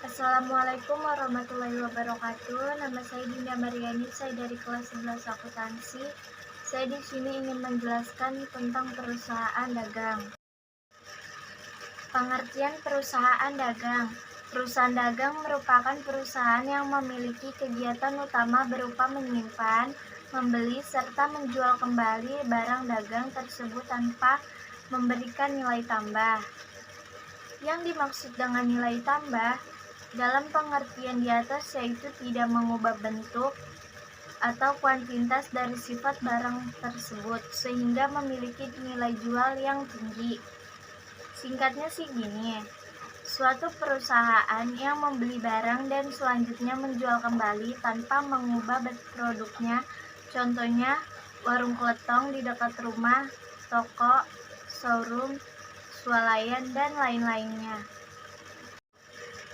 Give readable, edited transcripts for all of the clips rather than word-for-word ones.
Assalamualaikum warahmatullahi wabarakatuh. Nama saya Dinda Mariani, saya dari kelas 11 akuntansi. Saya di sini ingin menjelaskan tentang perusahaan dagang. Pengertian perusahaan dagang. Perusahaan dagang merupakan perusahaan yang memiliki kegiatan utama berupa menyimpan, membeli, serta menjual kembali barang dagang tersebut tanpa memberikan nilai tambah. Yang dimaksud dengan nilai tambah dalam pengertian di atas yaitu tidak mengubah bentuk atau kuantitas dari sifat barang tersebut sehingga memiliki nilai jual yang tinggi. Singkatnya sih gini, suatu perusahaan yang membeli barang dan selanjutnya menjual kembali tanpa mengubah produknya, contohnya warung keletong di dekat rumah, toko, showroom, swalayan, dan lain-lainnya.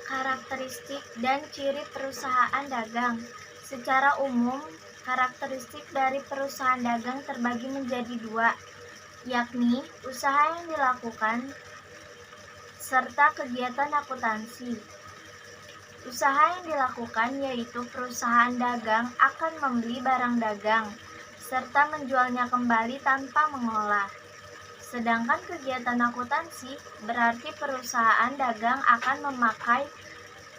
Karakteristik dan ciri perusahaan dagang. Secara umum, karakteristik dari perusahaan dagang terbagi menjadi dua, yakni usaha yang dilakukan serta kegiatan akuntansi. Usaha yang dilakukan yaitu perusahaan dagang akan membeli barang dagang serta menjualnya kembali tanpa mengolah. Sedangkan kegiatan akuntansi berarti perusahaan dagang akan memakai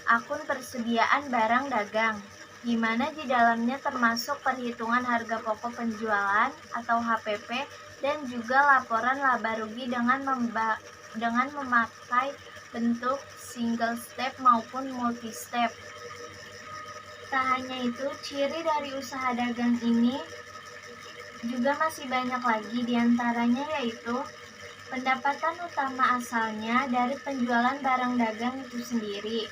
akun persediaan barang dagang, di mana di dalamnya termasuk perhitungan harga pokok penjualan atau HPP dan juga laporan laba rugi dengan memakai bentuk single step maupun multi step. Tak hanya itu, ciri dari usaha dagang ini juga masih banyak lagi, diantaranya yaitu pendapatan utama asalnya dari penjualan barang dagang itu sendiri.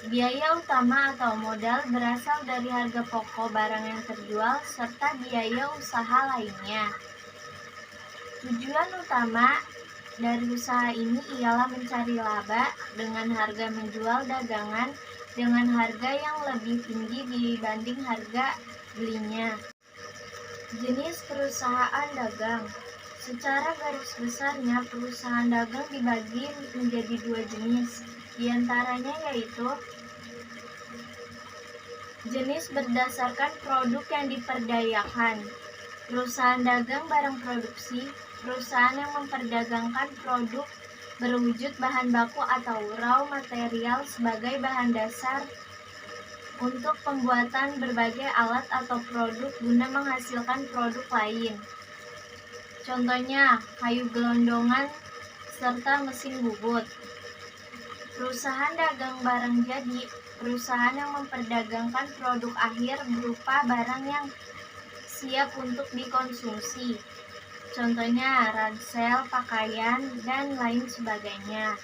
Biaya utama atau modal berasal dari harga pokok barang yang terjual serta biaya usaha lainnya. Tujuan utama dari usaha ini ialah mencari laba dengan harga menjual dagangan dengan harga yang lebih tinggi dibanding harga belinya. Jenis perusahaan dagang. Secara garis besarnya, perusahaan dagang dibagi menjadi dua jenis, diantaranya yaitu jenis berdasarkan produk yang diperdayakan. Perusahaan dagang barang produksi, perusahaan yang memperdagangkan produk berwujud bahan baku atau raw material sebagai bahan dasar untuk pembuatan berbagai alat atau produk guna menghasilkan produk lain. Contohnya, kayu gelondongan serta mesin bubut. Perusahaan dagang barang jadi, perusahaan yang memperdagangkan produk akhir berupa barang yang siap untuk dikonsumsi. Contohnya, ransel, pakaian, dan lain sebagainya.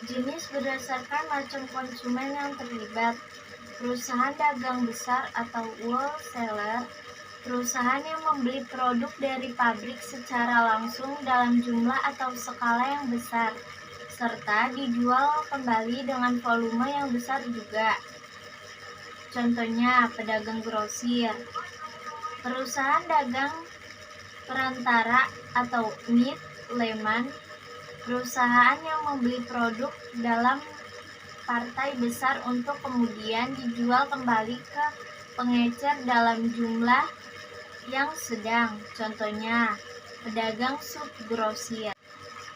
Jenis berdasarkan macam konsumen yang terlibat. Perusahaan dagang besar atau wholesaler, perusahaan yang membeli produk dari pabrik secara langsung dalam jumlah atau skala yang besar, serta dijual kembali dengan volume yang besar juga. Contohnya, pedagang grosir. Perusahaan dagang perantara atau middleman, perusahaan yang membeli produk dalam partai besar untuk kemudian dijual kembali ke pengecer dalam jumlah yang sedang. Contohnya, pedagang subgrosir.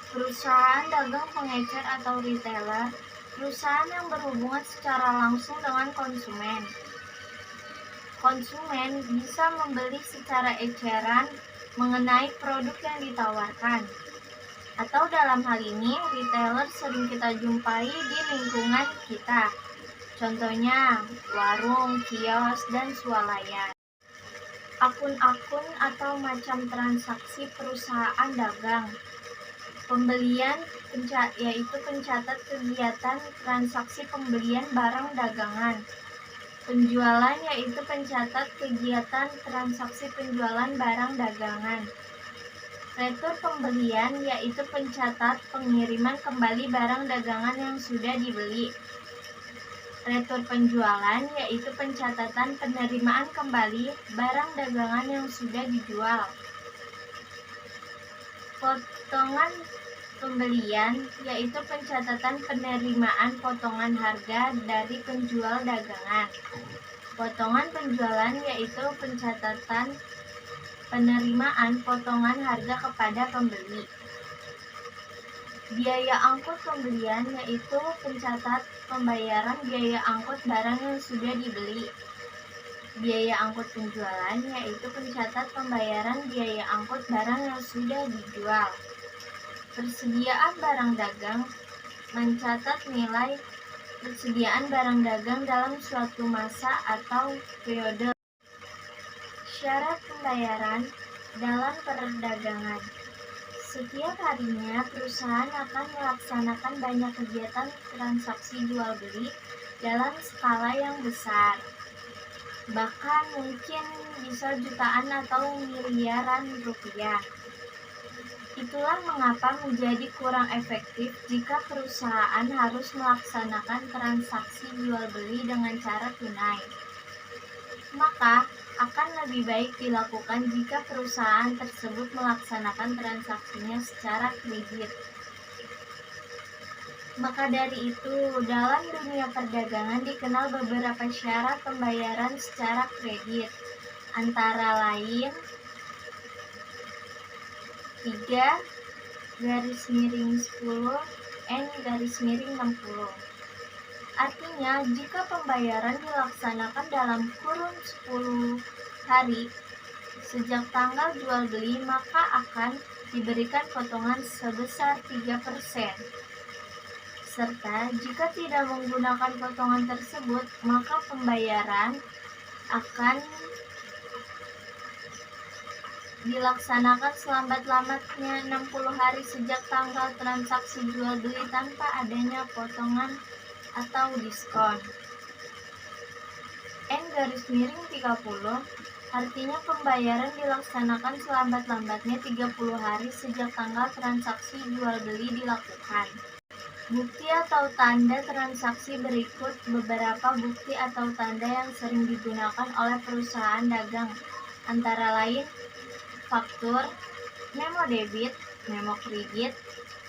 Perusahaan dagang pengecer atau retailer, perusahaan yang berhubungan secara langsung dengan konsumen. Konsumen bisa membeli secara eceran mengenai produk yang ditawarkan. Atau dalam hal ini, retailer sering kita jumpai di lingkungan kita. Contohnya, warung, kios, dan swalayan. Akun-akun atau macam transaksi perusahaan dagang. Pembelian yaitu pencatat kegiatan transaksi pembelian barang dagangan. Penjualan yaitu pencatat kegiatan transaksi penjualan barang dagangan. Retur pembelian yaitu pencatat pengiriman kembali barang dagangan yang sudah dibeli. Retur penjualan yaitu pencatatan penerimaan kembali barang dagangan yang sudah dijual. Potongan pembelian, yaitu pencatatan penerimaan potongan harga dari penjual dagangan. Potongan penjualan yaitu pencatatan penerimaan potongan harga kepada pembeli. Biaya angkut pembelian yaitu pencatat pembayaran biaya angkut barang yang sudah dibeli. Biaya angkut penjualan yaitu pencatat pembayaran biaya angkut barang yang sudah dijual. Persediaan barang dagang mencatat nilai persediaan barang dagang dalam suatu masa atau periode. Syarat pembayaran dalam perdagangan. Setiap harinya, perusahaan akan melaksanakan banyak kegiatan transaksi jual beli dalam skala yang besar. Bahkan mungkin bisa jutaan atau miliaran rupiah. Itulah mengapa menjadi kurang efektif jika perusahaan harus melaksanakan transaksi jual beli dengan cara tunai. Maka, akan lebih baik dilakukan jika perusahaan tersebut melaksanakan transaksinya secara kredit. Maka dari itu, dalam dunia perdagangan dikenal beberapa syarat pembayaran secara kredit, antara lain 3/10 N/60. Artinya, jika pembayaran dilaksanakan dalam kurun 10 hari sejak tanggal jual beli, maka akan diberikan potongan sebesar 3%. Serta jika tidak menggunakan potongan tersebut, maka pembayaran akan dilaksanakan selambat-lambatnya 60 hari sejak tanggal transaksi jual beli tanpa adanya potongan atau diskon. N/30 artinya pembayaran dilaksanakan selambat-lambatnya 30 hari sejak tanggal transaksi jual beli dilakukan. Bukti atau tanda transaksi berikut beberapa bukti atau tanda yang sering digunakan oleh perusahaan dagang, antara lain faktur, memo debit, memo kredit,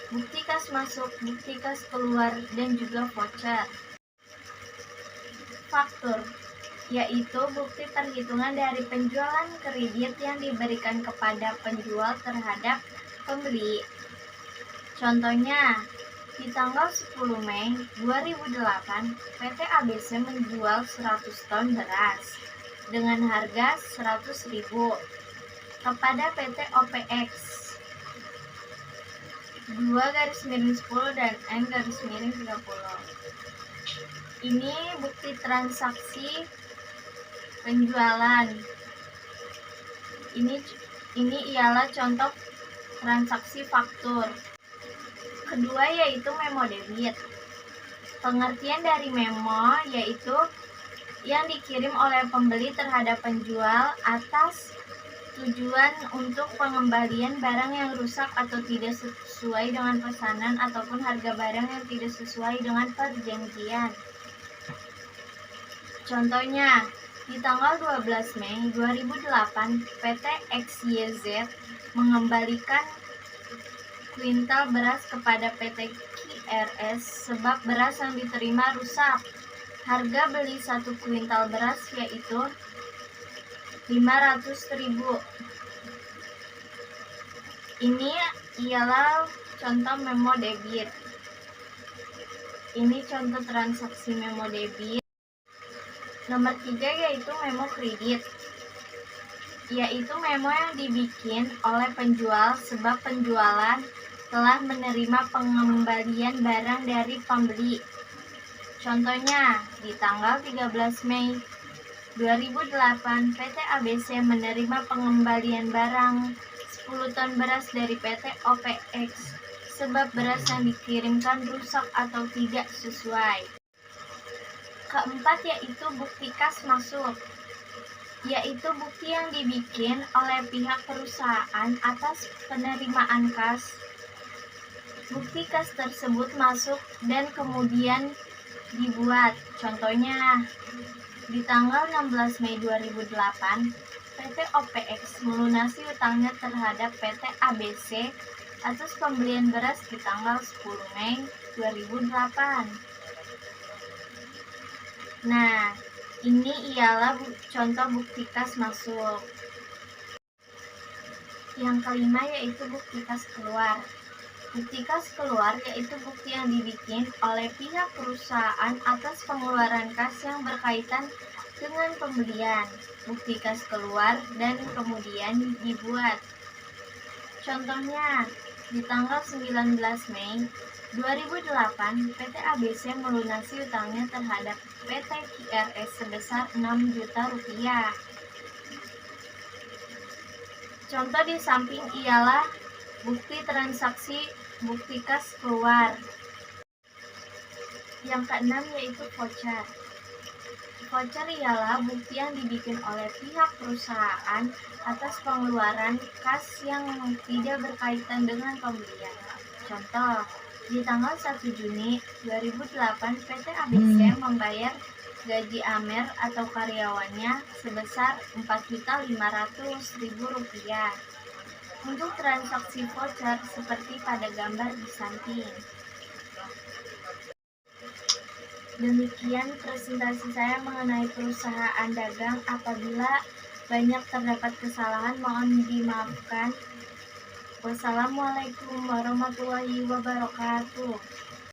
bukti kas masuk, bukti kas keluar, dan juga voucher. Faktur yaitu bukti perhitungan dari penjualan kredit yang diberikan kepada penjual terhadap pembeli. Contohnya, di tanggal 10 Mei 2008, PT ABC menjual 100 ton beras dengan harga 100.000 kepada PT OPX 2/10 dan N/30. Ini bukti transaksi penjualan. Ini ialah contoh transaksi faktur. Kedua yaitu memo debit. Pengertian dari memo yaitu yang dikirim oleh pembeli terhadap penjual atas tujuan untuk pengembalian barang yang rusak atau tidak sesuai dengan pesanan ataupun harga barang yang tidak sesuai dengan perjanjian. Contohnya, di tanggal 12 Mei 2008, PT XYZ mengembalikan kuintal beras kepada PT QRS sebab beras yang diterima rusak. Harga beli 1 kuintal beras yaitu 500.000. Ini ialah contoh memo debit. Ini contoh transaksi memo debit. Nomor 3 yaitu memo kredit, yaitu memo yang dibikin oleh penjual sebab penjualan telah menerima pengembalian barang dari pembeli. Contohnya, di tanggal 13 Mei 2008, PT ABC menerima pengembalian barang 10 ton beras dari PT OPX sebab beras yang dikirimkan rusak atau tidak sesuai. Keempat yaitu bukti kas masuk, yaitu bukti yang dibikin oleh pihak perusahaan atas penerimaan kas. Bukti kas tersebut masuk dan kemudian dibuat. Contohnya, di tanggal 16 Mei 2008, PT OPX melunasi utangnya terhadap PT ABC atas pembelian beras di tanggal 10 Mei 2008. Nah, ini ialah contoh bukti kas masuk. Yang kelima yaitu bukti kas keluar. Bukti kas keluar yaitu bukti yang dibikin oleh pihak perusahaan atas pengeluaran kas yang berkaitan dengan pembelian. Bukti kas keluar dan kemudian dibuat. Contohnya, di tanggal 19 Mei 2008, PT ABC melunasi utangnya terhadap PT QRS sebesar 6 juta rupiah. Contoh di samping ialah bukti transaksi bukti kas keluar. Yang keenam yaitu voucher. Voucher ialah bukti yang dibikin oleh pihak perusahaan atas pengeluaran kas yang tidak berkaitan dengan pembelian. Contoh, di tanggal 1 Juni 2008, PT ABC membayar gaji Amer atau karyawannya sebesar Rp4.500.000 untuk transaksi voucher seperti pada gambar di samping. Demikian presentasi saya mengenai perusahaan dagang. Apabila banyak terdapat kesalahan, mohon dimaafkan. Wassalamualaikum warahmatullahi wabarakatuh.